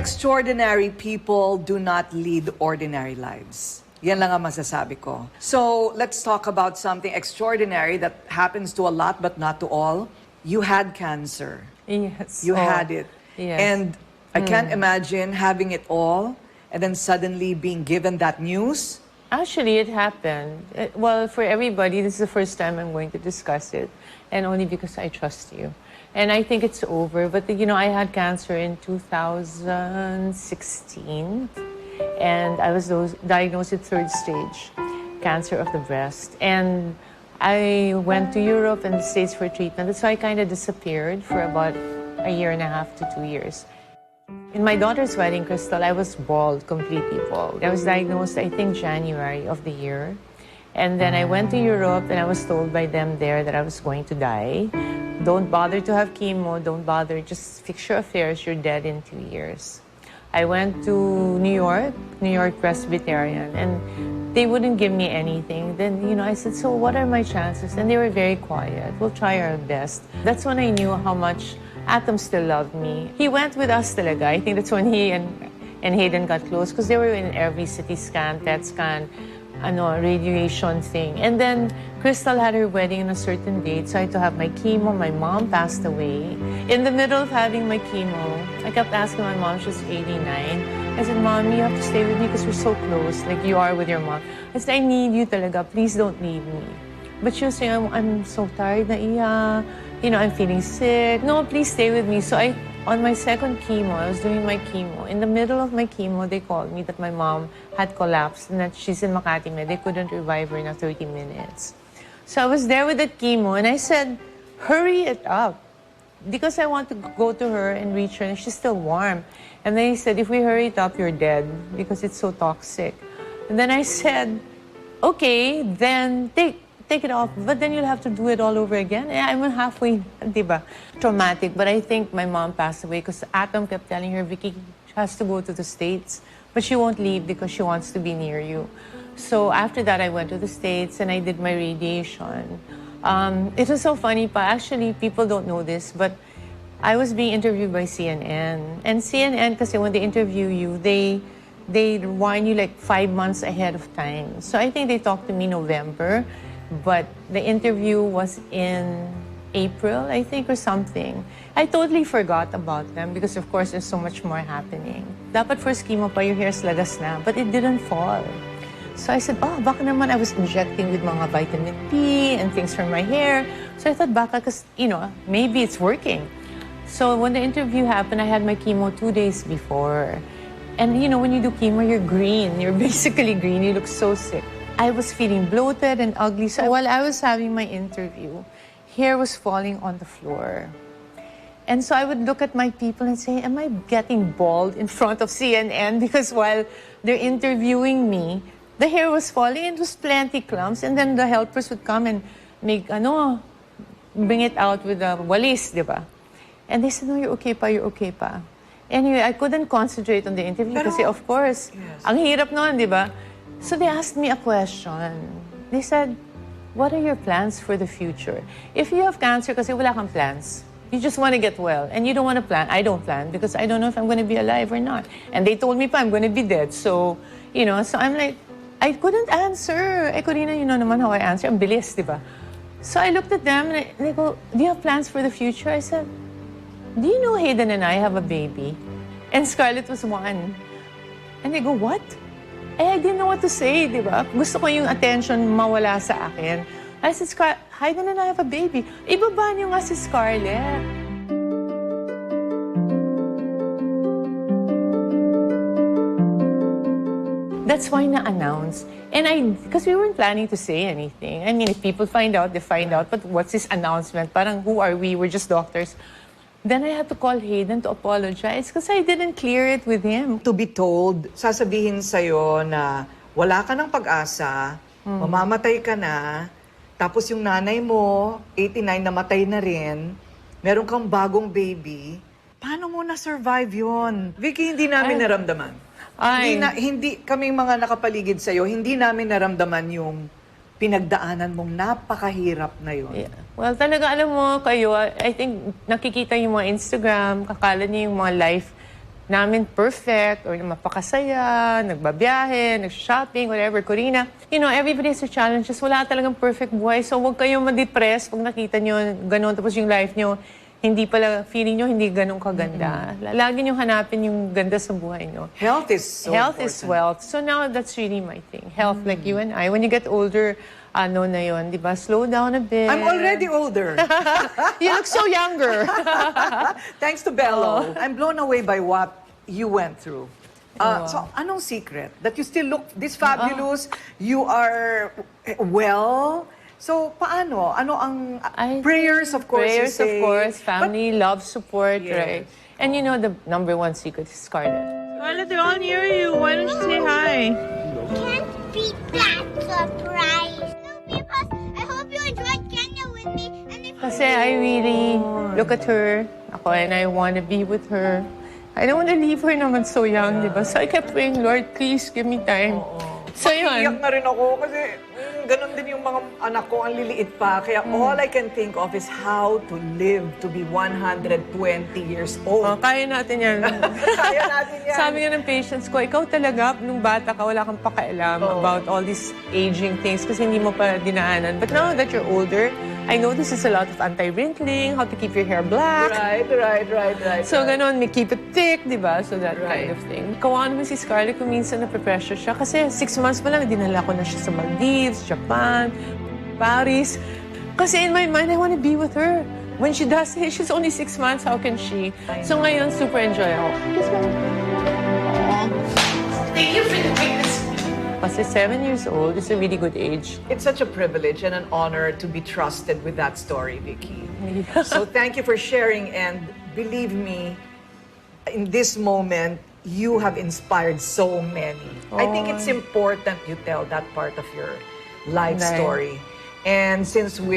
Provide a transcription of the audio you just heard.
Extraordinary people do not lead ordinary lives. Yan lang ang masasabi ko. So, let's talk about something extraordinary that happens to a lot but not to all. You had cancer. Yes. You had it. Yes. And I can't imagine having it all and then suddenly being given that news. Actually, it happened. Well, for everybody, this is the first time I'm going to discuss it, and only because I trust you. And I think it's over. But, you know, I had cancer in 2016, and I was diagnosed with third stage cancer of the breast. And I went to Europe and the States for treatment. So I kind of disappeared for about a year and a half to 2 years. In my daughter's wedding, Crystal, I was bald, completely bald. I was diagnosed, I think, January of the year. And then I went to Europe and I was told by them there that I was going to die. Don't bother to have chemo, don't bother, just fix your affairs, you're dead in 2 years. I went to New York Presbyterian, and they wouldn't give me anything. Then, you know, I said, so what are my chances? And they were very quiet. We'll try our best. That's when I knew how much Atom still loved me. He went with us talaga. I think that's when he and Hayden got close, because they were in every CT scan, PET scan, radiation thing. And then Crystal had her wedding on a certain date, so I had to have my chemo. My mom passed away. In the middle of having my chemo, I kept asking my mom, she's 89. I said, Mom, you have to stay with me because we're so close, like you are with your mom. I said, I need you talaga. Please don't leave me. But she was saying, I'm so tired na iya. You know, I'm feeling sick. No, please stay with me. So on my second chemo, I was doing my chemo. In the middle of my chemo, they called me that my mom had collapsed and that she's in Makati. They couldn't revive her in 30 minutes. So I was there with the chemo and I said, hurry it up. Because I want to go to her and reach her and she's still warm. And then he said, if we hurry it up, you're dead because it's so toxic. And then I said, okay, then take it off, but then you'll have to do it all over again. I'm halfway, diba? Traumatic, but I think my mom passed away because Atom kept telling her, Vicki, she has to go to the States, but she won't leave because she wants to be near you. So after that, I went to the States and I did my radiation. It was so funny, pa. Actually, people don't know this, but I was being interviewed by CNN. And CNN, kasi when they interview you, they warn you like 5 months ahead of time. So I think they talked to me November, but the interview was in April, I think, or something. I totally forgot about them because, of course, there's so much more happening. Dapat first chemo pa, your hair's lagas na, but it didn't fall. So I said, oh, baka naman I was injecting with mga vitamin P and things for my hair. So I thought, baka, because, you know, maybe it's working. So when the interview happened, I had my chemo 2 days before. And, you know, when you do chemo, you're green. You're basically green. You look so sick. I was feeling bloated and ugly. So while I was having my interview, hair was falling on the floor. And so I would look at my people and say, am I getting bald in front of CNN? Because while they're interviewing me, the hair was falling and it was plenty clumps. And then the helpers would come and make, bring it out with a walis, di ba? And they said, no, you're okay pa, you're okay pa. Anyway, I couldn't concentrate on the interview kasi, of course, yes, ang hirap nun, di ba? So they asked me a question. They said, what are your plans for the future? If you have cancer, kasi wala kang plans. You just want to get well, and you don't want to plan. I don't plan, because I don't know if I'm going to be alive or not. And they told me pa, I'm going to be dead. So, you know, so I'm like, I couldn't answer. Korina, you know naman how I answer. Ang bilis, di ba? So I looked at them, and they go, do you have plans for the future? I said, do you know Hayden and I have a baby? And Scarlett was 1. And they go, what? I didn't know what to say, di ba? Gusto ko yung attention mawala sa akin. I said, Hayden and I have a baby. Ibaba niyo nga si Scarlett. That's why na-announce. And because we weren't planning to say anything. I mean, if people find out, they find out. But what's this announcement? Parang, who are we? We're just doctors. Then I had to call Hayden to apologize because I didn't clear it with him. To be told, sasabihin sa'yo na wala ka ng pag-asa, mamamatay ka na, tapos yung nanay mo, 89, namatay na rin, meron kang bagong baby, paano mo na-survive yun? Vicky, hindi namin naramdaman. Hindi kaming mga nakapaligid sa'yo, hindi namin naramdaman yung pinagdaanan mong napakahirap na yun. Yeah. Well, talaga, alam mo, kayo, I think nakikita yung mga Instagram, kakala niyo yung mga life namin perfect or mapakasaya, nagbabiyahe, nag-shopping, whatever, Korina. You know, everybody has their challenges. Wala talagang perfect buhay. So huwag kayong ma-depress pag nakita nyo ganun. Tapos yung life nyo, hindi pala, feeling nyo hindi ganun kaganda. Lagi nyo hanapin yung ganda sa buhay nyo. Health is so Health important. is wealth. So now that's really my thing. Health, like you and I. When you get older, ano na yun, di ba? Slow down a bit. I'm already older. You look so younger. Thanks to Belo. I'm blown away by what you went through. So, anong secret? That you still look this fabulous, you are well. So, paano? Ano ang prayers, of course, Prayers, you say. of course. Family, love, support, Yes. right? And you know, the number one secret is Scarlett. Scarlett, they're all near you. Why don't you say hi? Can't beat that surprise. No, because I hope you enjoyed Kenya with me. And if Kasi I really look at her, ako, and I want to be with her. I don't want to leave her naman so young, di ba? So I kept praying, Lord, please give me time. So Iyak yun. na rin ako kasi ganun din yung mga anak ko, ang liliit pa. Kaya all I can think of is how to live to be 120 years Oh, old. kaya natin yan. Kaya natin yan. Sabi nga ng patients ko, ikaw talaga, nung bata ka, wala kang pakialam about all these aging things kasi hindi mo pa dinaanan. But now that you're older, I know this is a lot of anti-wrinkling, how to keep your hair black. Right. So, ganon, may keep it thick, di ba? So, that kind of thing. Kawawa naman si Scarlett kung minsan nape-pressure siya. Kasi 6 months pa lang, dinala ko na siya sa Maldives, Japan, Paris. Kasi in my mind, I want to be with her. When she does it, she's only 6 months, how can she? So, ngayon, super enjoy ako. Thank you for the witness. Kasi 7 years old is a really good age. It's such a privilege and an honor to be trusted with that story, Vicki. So thank you for sharing, and believe me, in this moment, you have inspired so many. I think it's important you tell that part of your life Right. story. And since we're